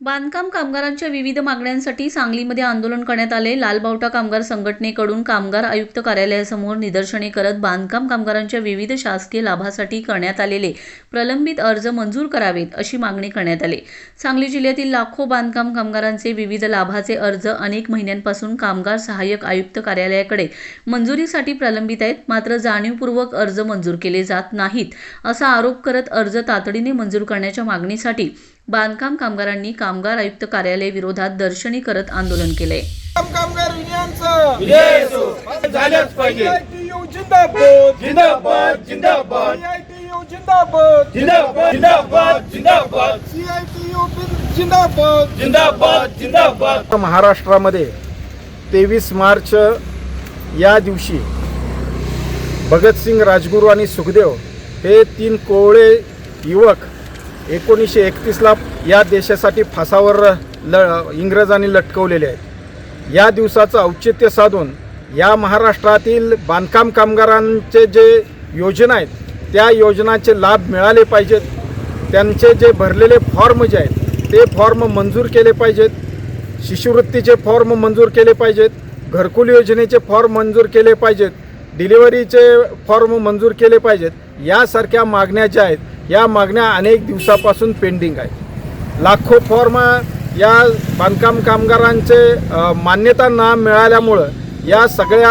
बांधकाम कामगारांच्या विविध मागण्यांसाठी सांगलीमध्ये आंदोलन करण्यात आले। लालबावटा कामगार संघटनेकडून कामगार आयुक्त कार्यालयासमोर निदर्शने करत बांधकाम कामगारांच्या विविध शासकीय लाभासाठी करण्यात आलेले प्रलंबित अर्ज मंजूर करावेत अशी मागणी करण्यात आली। सांगली जिल्ह्यातील लाखो बांधकाम कामगारांचे विविध लाभाचे अर्ज अनेक महिन्यांपासून कामगार सहाय्यक आयुक्त कार्यालयाकडे मंजुरीसाठी प्रलंबित आहेत, मात्र जाणीवपूर्वक अर्ज मंजूर केले जात नाहीत असा आरोप करत अर्ज तातडीने मंजूर करण्याच्या मागणीसाठी बांधकाम कामगारांनी कामगार आयुक्त कार्यालय विरोधात दर्शनी करत आंदोलन केले। कामगार युनियनचं विजय असो झाल्याच पाहिजे। सीआयटीयू जिंदाबाद जिंदाबाद जिंदाबाद। सीआयटीयू जिंदाबाद जिंदाबाद जिंदाबाद जिंदाबाद। सीआयटीयू जिंदाबाद जिंदाबाद जिंदाबाद। महाराष्ट्रामध्ये 23 मार्च या दिवशी भगतसिंग, राजगुरू आणि सुखदेव हे 3 कोवळे युवक 1931ला या देशासाठी फासावर इंग्रजांनी लटकवलेले आहेत। या दिवसाचं औचित्य साधून या महाराष्ट्रातील बांधकाम कामगारांचे जे योजना आहेत त्या योजनांचे लाभ मिळाले पाहिजेत। त्यांचे जे भरलेले फॉर्म जे आहेत ते फॉर्म मंजूर केले पाहिजेत। शिष्यवृत्तीचे फॉर्म मंजूर केले पाहिजेत। घरकुल योजनेचे फॉर्म मंजूर केले पाहिजेत। डिलिव्हरीचे फॉर्म मंजूर केले पाहिजेत। यासारख्या मागण्या ज्या आहेत या मागण्या अनेक दिवसापासून पेंडिंग आहेत। लाखो फॉर्म या बांधकाम कामगारांचे मान्यता न मिळाल्यामुळं या सगळ्या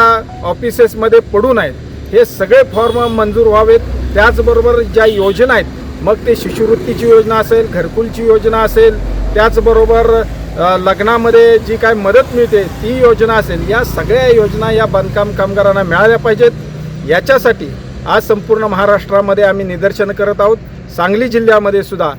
ऑफिसेसमध्ये पडून आहेत। हे सगळे फॉर्म मंजूर व्हावेत। त्याचबरोबर ज्या योजना आहेत, मग ते शिष्यवृत्तीची योजना असेल, घरकुलची योजना असेल, त्याचबरोबर लग्नामध्ये जी काय मदत मिळते ती योजना असेल, या सगळ्या योजना या बांधकाम कामगारांना मिळाल्या पाहिजेत। याच्यासाठी आज संपूर्ण महाराष्ट्रामध्ये आम्ही निदर्शन करत आहोत। सांगली जिल्ह्यामध्ये सुद्धा